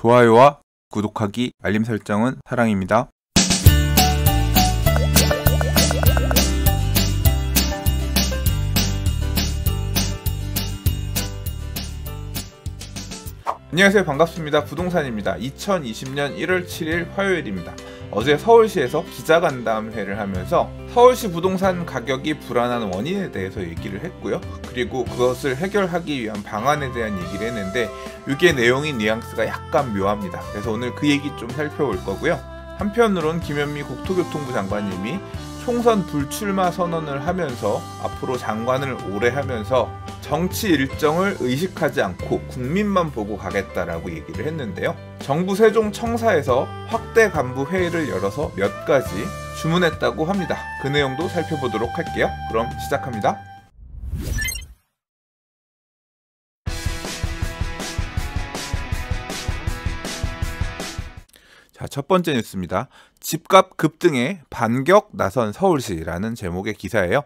좋아요와 구독하기, 알림 설정은 사랑입니다. 안녕하세요, 반갑습니다. 부동산입니다. 2020년 1월 7일 화요일입니다. 어제 서울시에서 기자간담회를 하면서 서울시 부동산 가격이 불안한 원인에 대해서 얘기를 했고요. 그리고 그것을 해결하기 위한 방안에 대한 얘기를 했는데 이게 내용의 뉘앙스가 약간 묘합니다. 그래서 오늘 그 얘기 좀 살펴볼 거고요. 한편으론 김현미 국토교통부 장관님이 총선 불출마 선언을 하면서 앞으로 장관을 오래 하면서 정치 일정을 의식하지 않고 국민만 보고 가겠다라고 얘기를 했는데요. 정부 세종청사에서 확대 간부 회의를 열어서 몇 가지 주문했다고 합니다. 그 내용도 살펴보도록 할게요. 그럼 시작합니다. 자, 첫 번째 뉴스입니다. 집값 급등에 반격 나선 서울시라는 제목의 기사예요.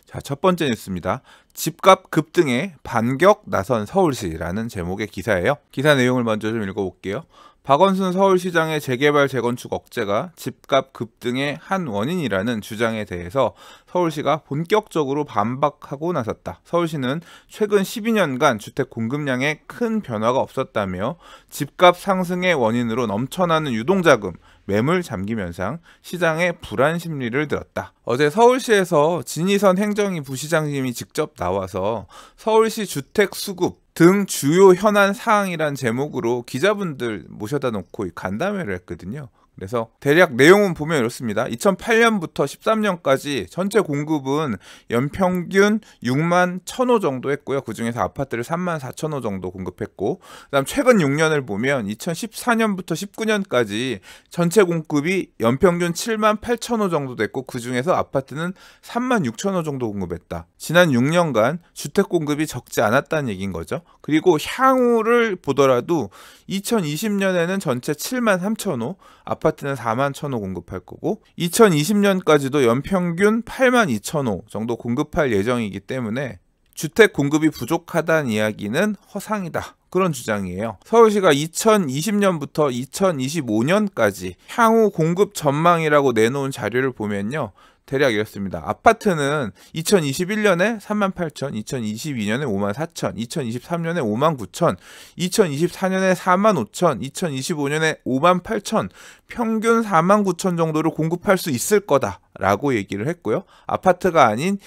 자, 첫 번째 뉴스입니다. 집값 급등에 반격 나선 서울시라는 제목의 기사예요. 기사 내용을 먼저 좀 읽어볼게요. 박원순 서울시장의 재개발 재건축 억제가 집값 급등의 한 원인이라는 주장에 대해서 서울시가 본격적으로 반박하고 나섰다. 서울시는 최근 12년간 주택 공급량에 큰 변화가 없었다며 집값 상승의 원인으로 넘쳐나는 유동자금, 매물 잠김 현상, 시장의 불안 심리를 들었다. 어제 서울시에서 진희선 행정위 부시장님이 직접 나와서 서울시 주택 수급 등 주요 현안 사항이란 제목으로 기자분들 모셔다 놓고 간담회를 했거든요. 그래서 대략 내용은 보면 이렇습니다. 2008년부터 13년까지 전체 공급은 연평균 6만 1,000호 정도 했고요. 그중에서 아파트를 3만 4,000호 정도 공급했고, 그다음 최근 6년을 보면 2014년부터 19년까지 전체 공급이 연평균 7만 8,000호 정도 됐고, 그중에서 아파트는 3만 6,000호 정도 공급했다. 지난 6년간 주택 공급이 적지 않았다는 얘기인 거죠. 그리고 향후를 보더라도 2020년에는 전체 7만 3,000호, 아파트는 4만 1,000호 공급할 거고 2020년까지도 연평균 8만 2,000호 정도 공급할 예정이기 때문에 주택 공급이 부족하다는 이야기는 허상이다. 그런 주장이에요. 서울시가 2020년부터 2025년까지 향후 공급 전망이라고 내놓은 자료를 보면요. 대략 이렇습니다. 아파트는 2021년에 38,000, 2022년에 54,000, 2023년에 59,000, 2024년에 45,000, 2025년에 58,000, 평균 49,000 정도를 공급할 수 있을 거다라고 얘기를 했고요. 아파트가 아닌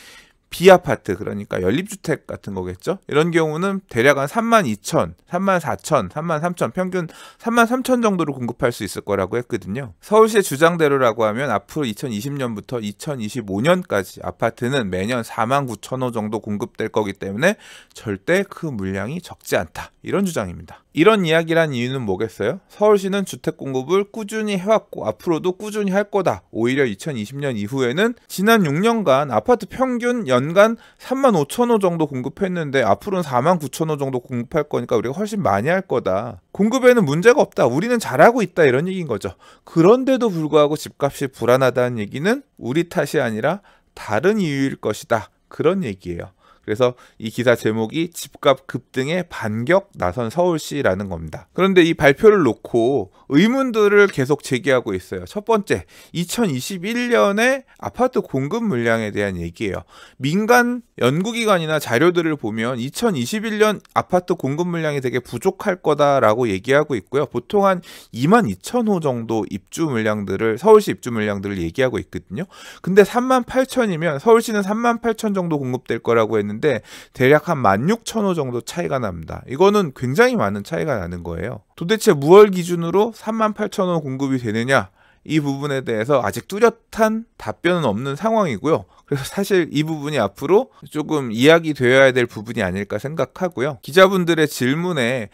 비아파트, 그러니까 연립주택 같은 거겠죠. 이런 경우는 대략 한 32,000, 34,000, 33,000, 평균 33,000 정도로 공급할 수 있을 거라고 했거든요. 서울시의 주장대로라고 하면 앞으로 2020년부터 2025년까지 아파트는 매년 49,000호 정도 공급될 거기 때문에 절대 그 물량이 적지 않다. 이런 주장입니다. 이런 이야기란 이유는 뭐겠어요? 서울시는 주택 공급을 꾸준히 해왔고 앞으로도 꾸준히 할 거다. 오히려 2020년 이후에는 지난 6년간 아파트 평균 연간 3만 5천호 정도 공급했는데 앞으로는 4만 9천호 정도 공급할 거니까 우리가 훨씬 많이 할 거다. 공급에는 문제가 없다. 우리는 잘하고 있다. 이런 얘기인 거죠. 그런데도 불구하고 집값이 불안하다는 얘기는 우리 탓이 아니라 다른 이유일 것이다. 그런 얘기예요. 그래서 이 기사 제목이 집값 급등에 반격 나선 서울시라는 겁니다. 그런데 이 발표를 놓고 의문들을 계속 제기하고 있어요. 첫 번째, 2021년에 아파트 공급 물량에 대한 얘기예요. 민간 연구기관이나 자료들을 보면 2021년 아파트 공급 물량이 되게 부족할 거다라고 얘기하고 있고요. 보통 한 22,000호 정도 입주 물량들을, 서울시 입주 물량들을 얘기하고 있거든요. 근데 38,000이면 서울시는 38,000 정도 공급될 거라고 했는데 대략 한 16,000호 정도 차이가 납니다. 이거는 굉장히 많은 차이가 나는 거예요. 도대체 무얼 기준으로 38,000호 공급이 되느냐? 이 부분에 대해서 아직 뚜렷한 답변은 없는 상황이고요. 그래서 사실 이 부분이 앞으로 조금 이야기되어야 될 부분이 아닐까 생각하고요. 기자분들의 질문에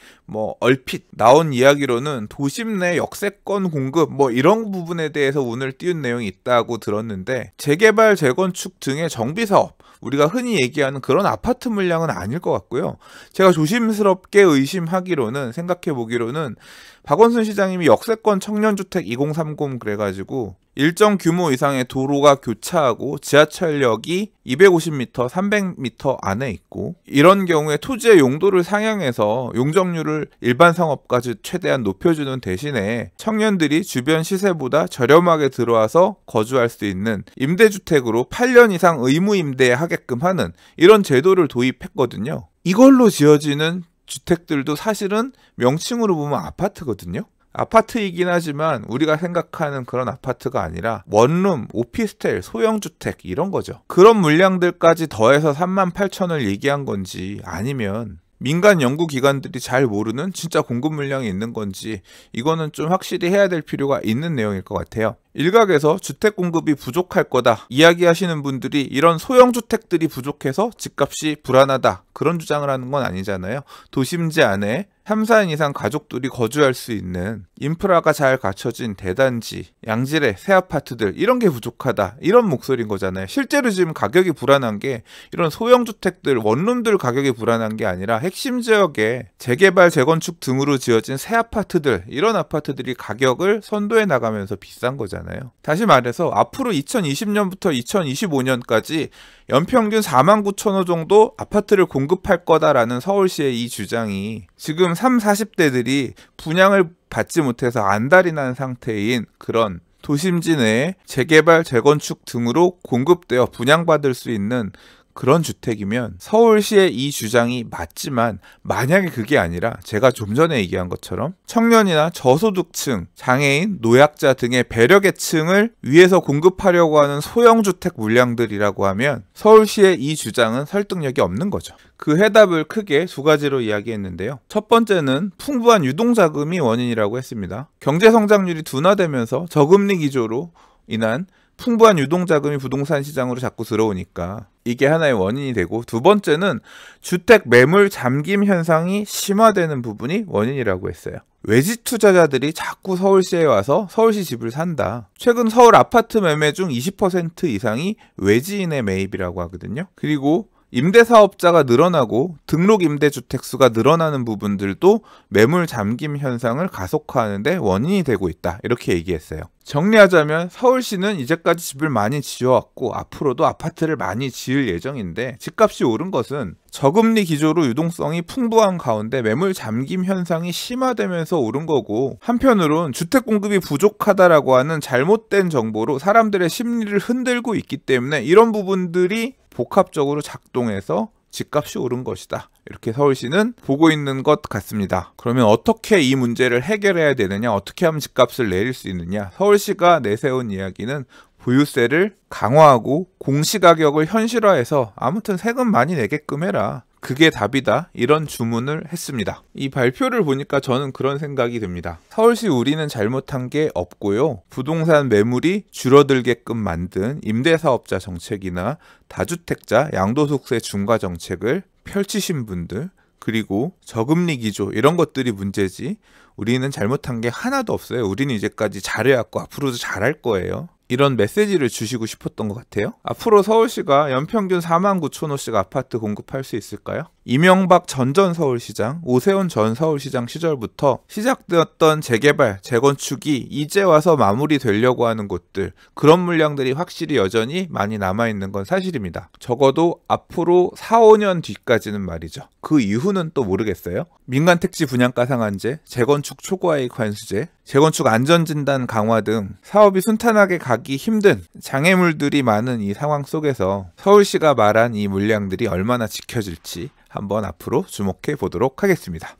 얼핏 나온 이야기로는 도심 내 역세권 공급 이런 부분에 대해서 운을 띄운 내용이 있다고 들었는데 재개발 재건축 등의 정비사업 우리가 흔히 얘기하는 그런 아파트 물량은 아닐 것 같고요. 제가 조심스럽게 의심하기로는, 생각해보기로는 박원순 시장님이 역세권 청년주택 2030 그래가지고 일정 규모 이상의 도로가 교차하고 지하철역이 250m, 300m 안에 있고, 이런 경우에 토지의 용도를 상향해서 용적률을 일반 상업까지 최대한 높여주는 대신에 청년들이 주변 시세보다 저렴하게 들어와서 거주할 수 있는 임대주택으로 8년 이상 의무 임대하게끔 하는 이런 제도를 도입했거든요. 이걸로 지어지는 주택들도 사실은 명칭으로 보면 아파트거든요. 아파트이긴 하지만 우리가 생각하는 그런 아파트가 아니라 원룸, 오피스텔, 소형주택 이런 거죠. 그런 물량들까지 더해서 38,000을 얘기한 건지, 아니면 민간 연구기관들이 잘 모르는 진짜 공급 물량이 있는 건지, 이거는 좀 확실히 해야 될 필요가 있는 내용일 것 같아요. 일각에서 주택 공급이 부족할 거다 이야기하시는 분들이 이런 소형주택들이 부족해서 집값이 불안하다 그런 주장을 하는 건 아니잖아요. 도심지 안에 3, 4인 이상 가족들이 거주할 수 있는 인프라가 잘 갖춰진 대단지, 양질의 새 아파트들, 이런 게 부족하다 이런 목소리인 거잖아요. 실제로 지금 가격이 불안한 게 이런 소형주택들, 원룸들 가격이 불안한 게 아니라 핵심 지역에 재개발, 재건축 등으로 지어진 새 아파트들, 이런 아파트들이 가격을 선도해 나가면서 비싼 거잖아요. 다시 말해서 앞으로 2020년부터 2025년까지 연평균 49,000호 정도 아파트를 공급할 거다라는 서울시의 이 주장이 지금 30, 40대들이 분양을 받지 못해서 안달이 난 상태인 그런 도심지 내에 재개발, 재건축 등으로 공급되어 분양받을 수 있는 그런 주택이면 서울시의 이 주장이 맞지만, 만약에 그게 아니라 제가 좀 전에 얘기한 것처럼 청년이나 저소득층, 장애인, 노약자 등의 배려계층을 위해서 공급하려고 하는 소형주택 물량들이라고 하면 서울시의 이 주장은 설득력이 없는 거죠. 그 해답을 크게 두 가지로 이야기했는데요. 첫 번째는 풍부한 유동자금이 원인이라고 했습니다. 경제성장률이 둔화되면서 저금리 기조로 인한 풍부한 유동자금이 부동산 시장으로 자꾸 들어오니까 이게 하나의 원인이 되고, 두 번째는 주택 매물 잠김 현상이 심화되는 부분이 원인이라고 했어요. 외지 투자자들이 자꾸 서울시에 와서 서울시 집을 산다. 최근 서울 아파트 매매 중 20% 이상이 외지인의 매입이라고 하거든요. 그리고 임대사업자가 늘어나고 등록 임대주택 수가 늘어나는 부분들도 매물 잠김 현상을 가속화하는 데 원인이 되고 있다, 이렇게 얘기했어요. 정리하자면 서울시는 이제까지 집을 많이 지어왔고 앞으로도 아파트를 많이 지을 예정인데, 집값이 오른 것은 저금리 기조로 유동성이 풍부한 가운데 매물 잠김 현상이 심화되면서 오른 거고, 한편으론 주택 공급이 부족하다라고 하는 잘못된 정보로 사람들의 심리를 흔들고 있기 때문에 이런 부분들이 복합적으로 작동해서 집값이 오른 것이다, 이렇게 서울시는 보고 있는 것 같습니다. 그러면 어떻게 이 문제를 해결해야 되느냐, 어떻게 하면 집값을 내릴 수 있느냐. 서울시가 내세운 이야기는 보유세를 강화하고 공시가격을 현실화해서 아무튼 세금 많이 내게끔 해라, 그게 답이다, 이런 주문을 했습니다. 이 발표를 보니까 저는 그런 생각이 듭니다. 서울시 우리는 잘못한 게 없고요, 부동산 매물이 줄어들게끔 만든 임대사업자 정책이나 다주택자 양도소득세 중과 정책을 펼치신 분들, 그리고 저금리 기조, 이런 것들이 문제지 우리는 잘못한 게 하나도 없어요. 우리는 이제까지 잘해왔고 앞으로도 잘할 거예요, 이런 메시지를 주시고 싶었던 것 같아요. 앞으로 서울시가 연평균 49,000호씩 아파트 공급할 수 있을까요? 이명박 전 서울시장, 오세훈 전 서울시장 시절부터 시작되었던 재개발, 재건축이 이제 와서 마무리되려고 하는 곳들, 그런 물량들이 확실히 여전히 많이 남아있는 건 사실입니다. 적어도 앞으로 4, 5년 뒤까지는 말이죠. 그 이후는 또 모르겠어요. 민간 택지 분양가 상한제, 재건축 초과이익 환수제, 재건축 안전진단 강화 등 사업이 순탄하게 가기 힘든 장애물들이 많은 이 상황 속에서 서울시가 말한 이 물량들이 얼마나 지켜질지 한번 앞으로 주목해 보도록 하겠습니다.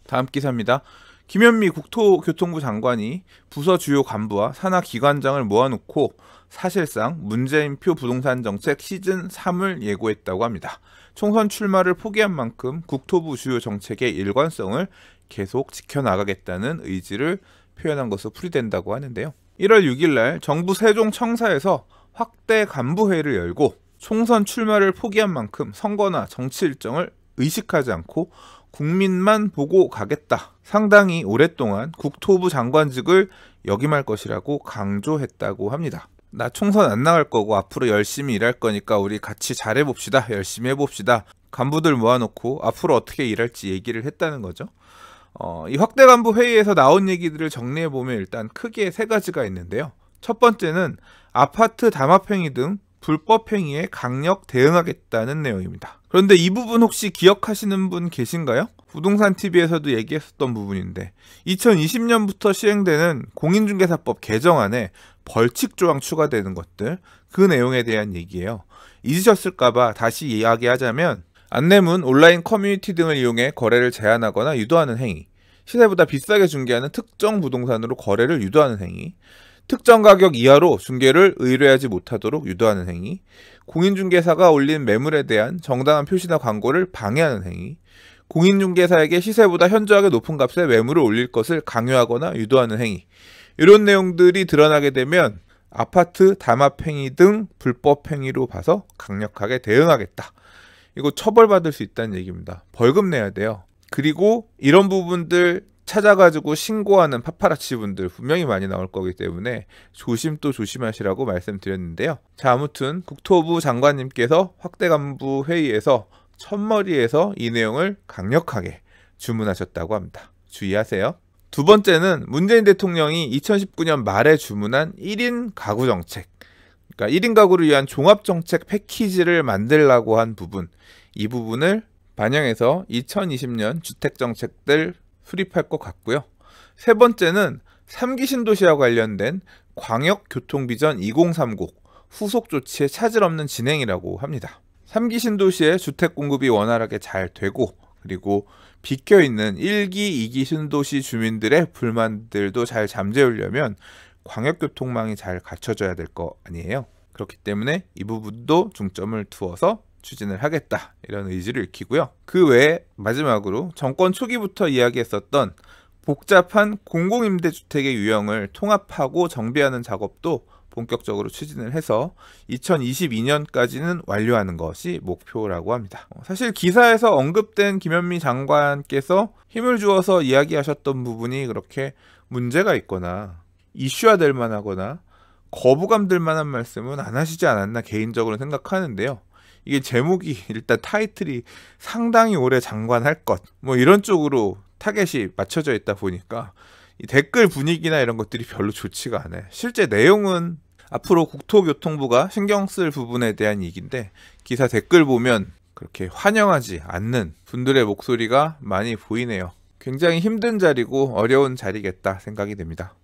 다음 기사입니다. 김현미 국토교통부 장관이 부서 주요 간부와 산하 기관장을 모아놓고 사실상 문재인표 부동산 정책 시즌 3을 예고했다고 합니다. 총선 출마를 포기한 만큼 국토부 주요 정책의 일관성을 계속 지켜나가겠다는 의지를 표현한 것으로 풀이된다고 하는데요. 1월 6일 날 정부 세종청사에서 확대 간부회의를 열고 총선 출마를 포기한 만큼 선거나 정치 일정을 의식하지 않고 국민만 보고 가겠다, 상당히 오랫동안 국토부 장관직을 역임할 것이라고 강조했다고 합니다. 나 총선 안 나갈 거고 앞으로 열심히 일할 거니까 우리 같이 잘해봅시다. 열심히 해봅시다. 간부들 모아놓고 앞으로 어떻게 일할지 얘기를 했다는 거죠. 이 확대 간부 회의에서 나온 얘기들을 정리해보면 일단 크게 세 가지가 있는데요. 첫 번째는 아파트 담합행위 등 불법 행위에 강력 대응하겠다는 내용입니다. 그런데 이 부분 혹시 기억하시는 분 계신가요? 부동산 TV에서도 얘기했었던 부분인데 2020년부터 시행되는 공인중개사법 개정안에 벌칙 조항 추가되는 것들, 그 내용에 대한 얘기예요. 잊으셨을까봐 다시 이야기하자면 안내문, 온라인 커뮤니티 등을 이용해 거래를 제한하거나 유도하는 행위, 시세보다 비싸게 중개하는 특정 부동산으로 거래를 유도하는 행위, 특정 가격 이하로 중개를 의뢰하지 못하도록 유도하는 행위, 공인중개사가 올린 매물에 대한 정당한 표시나 광고를 방해하는 행위, 공인중개사에게 시세보다 현저하게 높은 값에 매물을 올릴 것을 강요하거나 유도하는 행위, 이런 내용들이 드러나게 되면 아파트 담합행위 등 불법 행위로 봐서 강력하게 대응하겠다. 이거 처벌받을 수 있다는 얘기입니다. 벌금 내야 돼요. 그리고 이런 부분들 찾아가지고 신고하는 파파라치 분들 분명히 많이 나올 거기 때문에 조심 또 조심하시라고 말씀드렸는데요. 자, 아무튼 국토부 장관님께서 확대 간부 회의에서 첫머리에서 이 내용을 강력하게 주문하셨다고 합니다. 주의하세요. 두 번째는 문재인 대통령이 2019년 말에 주문한 1인 가구 정책, 그러니까 1인 가구를 위한 종합정책 패키지를 만들라고 한 부분, 이 부분을 반영해서 2020년 주택정책들 수립할 것 같고요. 세 번째는 3기 신도시와 관련된 광역교통비전 2030 후속 조치의 차질 없는 진행이라고 합니다. 3기 신도시의 주택 공급이 원활하게 잘 되고, 그리고 비껴있는 1기, 2기 신도시 주민들의 불만들도 잘 잠재우려면 광역교통망이 잘 갖춰져야 될 거 아니에요. 그렇기 때문에 이 부분도 중점을 두어서 추진을 하겠다, 이런 의지를 익히고요. 그 외에 마지막으로 정권 초기부터 이야기했었던 복잡한 공공임대주택의 유형을 통합하고 정비하는 작업도 본격적으로 추진을 해서 2022년까지는 완료하는 것이 목표라고 합니다. 사실 기사에서 언급된 김현미 장관께서 힘을 주어서 이야기하셨던 부분이 그렇게 문제가 있거나 이슈화될 만하거나 거부감 들 만한 말씀은 안 하시지 않았나 개인적으로 생각하는데요. 이게 제목이 일단 타이틀이 상당히 오래 장관할 것, 뭐 이런 쪽으로 타겟이 맞춰져 있다 보니까 이 댓글 분위기나 이런 것들이 별로 좋지가 않아요. 실제 내용은 앞으로 국토교통부가 신경 쓸 부분에 대한 얘기인데 기사 댓글 보면 그렇게 환영하지 않는 분들의 목소리가 많이 보이네요. 굉장히 힘든 자리고 어려운 자리겠다 생각이 됩니다.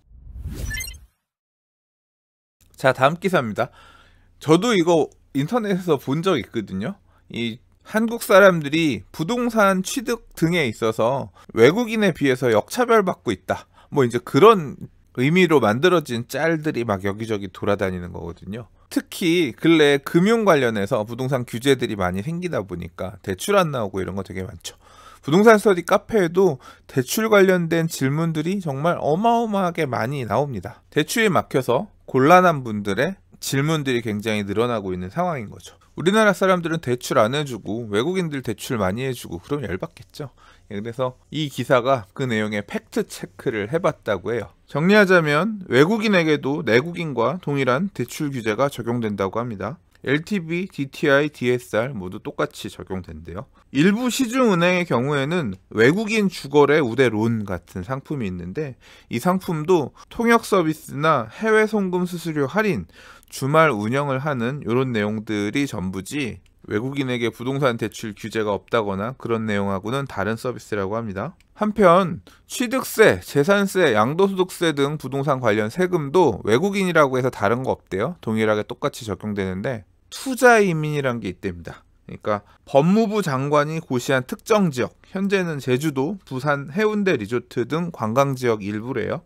자, 다음 기사입니다. 저도 이거 인터넷에서 본 적 있거든요. 이 한국 사람들이 부동산 취득 등에 있어서 외국인에 비해서 역차별받고 있다, 뭐 이제 그런 의미로 만들어진 짤들이 막 여기저기 돌아다니는 거거든요. 특히 근래 금융 관련해서 부동산 규제들이 많이 생기다 보니까 대출 안 나오고 이런 거 되게 많죠. 부동산 스터디 카페에도 대출 관련된 질문들이 정말 어마어마하게 많이 나옵니다. 대출이 막혀서 곤란한 분들의 질문들이 굉장히 늘어나고 있는 상황인 거죠. 우리나라 사람들은 대출 안 해주고 외국인들 대출 많이 해주고 그럼 열받겠죠. 그래서 이 기사가 그 내용의 팩트 체크를 해봤다고 해요. 정리하자면 외국인에게도 내국인과 동일한 대출 규제가 적용된다고 합니다. LTV, DTI, DSR 모두 똑같이 적용된대요. 일부 시중은행의 경우에는 외국인 주거래 우대론 같은 상품이 있는데 이 상품도 통역 서비스나 해외 송금 수수료 할인, 주말 운영을 하는 이런 내용들이 전부지 외국인에게 부동산 대출 규제가 없다거나 그런 내용하고는 다른 서비스라고 합니다. 한편 취득세, 재산세, 양도소득세 등 부동산 관련 세금도 외국인이라고 해서 다른 거 없대요. 동일하게 똑같이 적용되는데 투자이민이란 게 있답니다. 그러니까 법무부 장관이 고시한 특정 지역, 현재는 제주도, 부산, 해운대 리조트 등 관광지역 일부래요.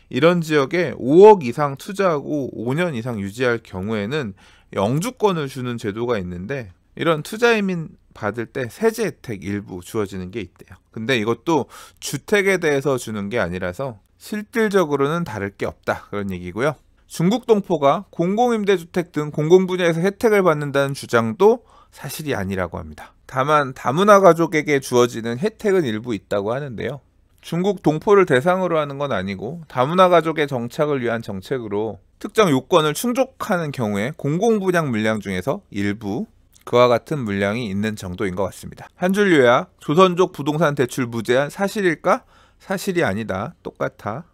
이런 지역에 5억 이상 투자하고 5년 이상 유지할 경우에는 영주권을 주는 제도가 있는데 이런 투자이민 받을 때 세제 혜택 일부 주어지는 게 있대요. 근데 이것도 주택에 대해서 주는 게 아니라서 실질적으로는 다를 게 없다, 그런 얘기고요. 중국 동포가 공공임대주택 등 공공분야에서 혜택을 받는다는 주장도 사실이 아니라고 합니다. 다만 다문화 가족에게 주어지는 혜택은 일부 있다고 하는데요. 중국 동포를 대상으로 하는 건 아니고 다문화 가족의 정착을 위한 정책으로 특정 요건을 충족하는 경우에 공공분양 물량 중에서 일부 그와 같은 물량이 있는 정도인 것 같습니다. 한 줄 요약, 조선족 부동산 대출 무제한 사실일까? 사실이 아니다. 똑같아.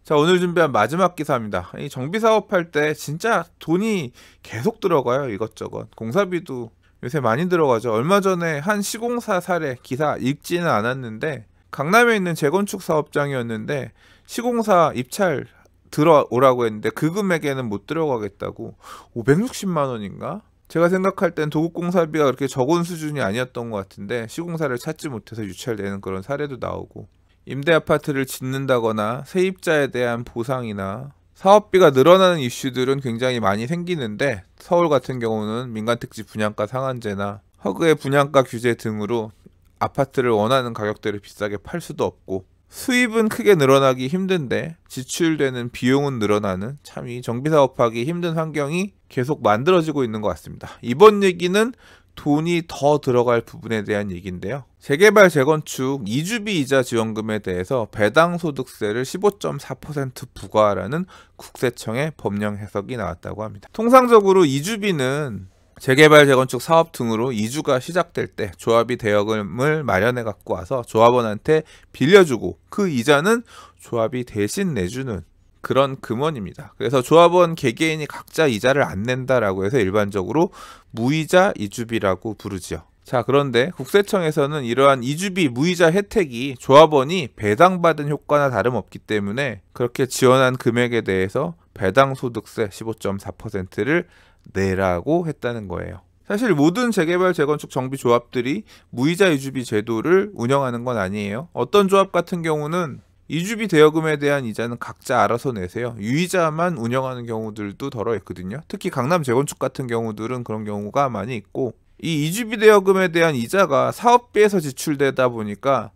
자, 오늘 준비한 마지막 기사입니다. 이 정비사업 할 때 진짜 돈이 계속 들어가요. 이것저것. 공사비도 요새 많이 들어가죠. 얼마 전에 한 시공사 사례 기사 읽지는 않았는데 강남에 있는 재건축 사업장이었는데 시공사 입찰 들어오라고 했는데 그 금액에는 못 들어가겠다고 560만 원인가? 제가 생각할 땐 도급공사비가 그렇게 적은 수준이 아니었던 것 같은데 시공사를 찾지 못해서 유찰되는 그런 사례도 나오고, 임대 아파트를 짓는다거나 세입자에 대한 보상이나 사업비가 늘어나는 이슈들은 굉장히 많이 생기는데, 서울 같은 경우는 민간특집 분양가 상한제나 허그의 분양가 규제 등으로 아파트를 원하는 가격대로 비싸게 팔 수도 없고, 수입은 크게 늘어나기 힘든데 지출되는 비용은 늘어나는, 참 이 정비사업하기 힘든 환경이 계속 만들어지고 있는 것 같습니다. 이번 얘기는 돈이 더 들어갈 부분에 대한 얘기인데요. 재개발 재건축 이주비 이자 지원금에 대해서 배당소득세를 15.4% 부과하라는 국세청의 법령 해석이 나왔다고 합니다. 통상적으로 이주비는 재개발 재건축 사업 등으로 이주가 시작될 때 조합이 대여금을 마련해 갖고 와서 조합원한테 빌려주고 그 이자는 조합이 대신 내주는 그런 금원입니다. 그래서 조합원 개개인이 각자 이자를 안 낸다라고 해서 일반적으로 무이자 이주비라고 부르지요. 자, 그런데 국세청에서는 이러한 이주비 무이자 혜택이 조합원이 배당받은 효과나 다름없기 때문에 그렇게 지원한 금액에 대해서 배당소득세 15.4%를 내라고 했다는 거예요. 사실 모든 재개발 재건축 정비 조합들이 무이자 이주비 제도를 운영하는 건 아니에요. 어떤 조합 같은 경우는 이주비 대여금에 대한 이자는 각자 알아서 내세요. 유이자만 운영하는 경우들도 덜어 있거든요. 특히 강남 재건축 같은 경우들은 그런 경우가 많이 있고, 이 이주비 대여금에 대한 이자가 사업비에서 지출되다 보니까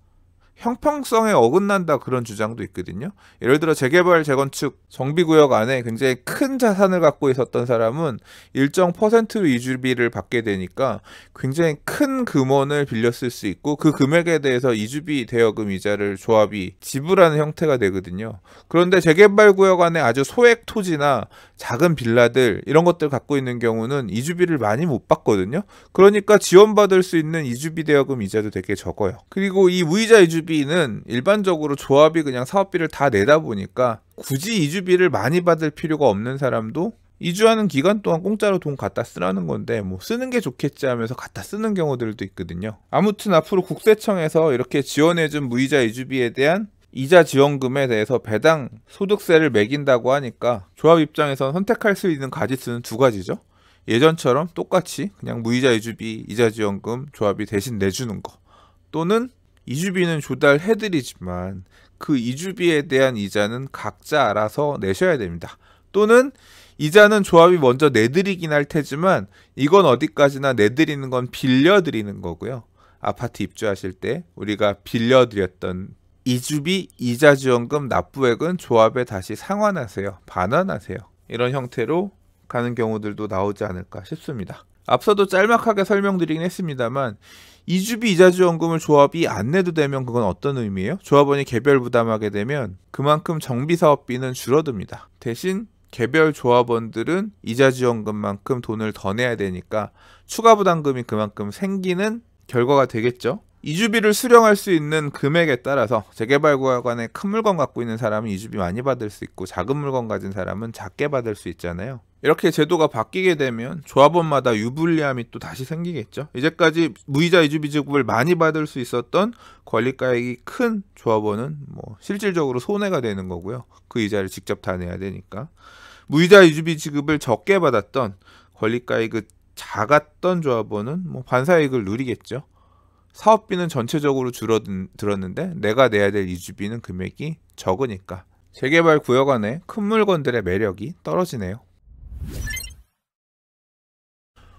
형평성에 어긋난다, 그런 주장도 있거든요. 예를 들어 재개발 재건축 정비구역 안에 굉장히 큰 자산을 갖고 있었던 사람은 일정 퍼센트로 이주비를 받게 되니까 굉장히 큰 금원을 빌렸을 수 있고, 그 금액에 대해서 이주비 대여금 이자를 조합이 지불하는 형태가 되거든요. 그런데 재개발 구역 안에 아주 소액 토지나 작은 빌라들 이런 것들 갖고 있는 경우는 이주비를 많이 못 받거든요. 그러니까 지원받을 수 있는 이주비 대여금 이자도 되게 적어요. 그리고 이 무이자 이주비는 일반적으로 조합이 그냥 사업비를 다 내다 보니까 굳이 이주비를 많이 받을 필요가 없는 사람도 이주하는 기간 동안 공짜로 돈 갖다 쓰라는 건데 뭐 쓰는 게 좋겠지 하면서 갖다 쓰는 경우들도 있거든요. 아무튼 앞으로 국세청에서 이렇게 지원해준 무이자 이주비에 대한 이자 지원금에 대해서 배당 소득세를 매긴다고 하니까 조합 입장에선 선택할 수 있는 가지수는 두 가지죠. 예전처럼 똑같이 그냥 무이자 이주비 이자 지원금 조합이 대신 내주는 거, 또는 이주비는 조달해드리지만 그 이주비에 대한 이자는 각자 알아서 내셔야 됩니다. 또는 이자는 조합이 먼저 내드리긴 할 테지만 이건 어디까지나 내드리는 건 빌려드리는 거고요. 아파트 입주하실 때 우리가 빌려드렸던 이주비 이자 지원금 납부액은 조합에 다시 상환하세요. 반환하세요. 이런 형태로 가는 경우들도 나오지 않을까 싶습니다. 앞서도 짤막하게 설명드리긴 했습니다만 이주비 이자 지원금을 조합이 안 내도 되면 그건 어떤 의미예요? 조합원이 개별 부담하게 되면 그만큼 정비사업비는 줄어듭니다. 대신 개별 조합원들은 이자 지원금만큼 돈을 더 내야 되니까 추가 부담금이 그만큼 생기는 결과가 되겠죠. 이주비를 수령할 수 있는 금액에 따라서 재개발 구역 안에 큰 물건 갖고 있는 사람은 이주비 많이 받을 수 있고 작은 물건 가진 사람은 작게 받을 수 있잖아요. 이렇게 제도가 바뀌게 되면 조합원마다 유불리함이 또 다시 생기겠죠. 이제까지 무이자 이주비 지급을 많이 받을 수 있었던 권리가액이 큰 조합원은 뭐 실질적으로 손해가 되는 거고요. 그 이자를 직접 다 내야 되니까. 무이자 이주비 지급을 적게 받았던 권리가액이 작았던 조합원은 뭐 반사이익을 누리겠죠. 사업비는 전체적으로 줄어들었는데 내가 내야 될 이주비는 금액이 적으니까 재개발 구역 안에 큰 물건들의 매력이 떨어지네요.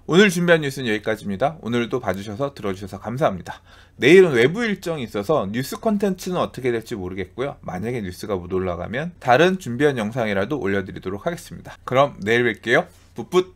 오늘 준비한 뉴스는 여기까지입니다. 오늘도 봐주셔서 들어주셔서 감사합니다. 내일은 외부 일정이 있어서 뉴스 콘텐츠는 어떻게 될지 모르겠고요. 만약에 뉴스가 못 올라가면 다른 준비한 영상이라도 올려드리도록 하겠습니다. 그럼 내일 뵐게요. 붓붓.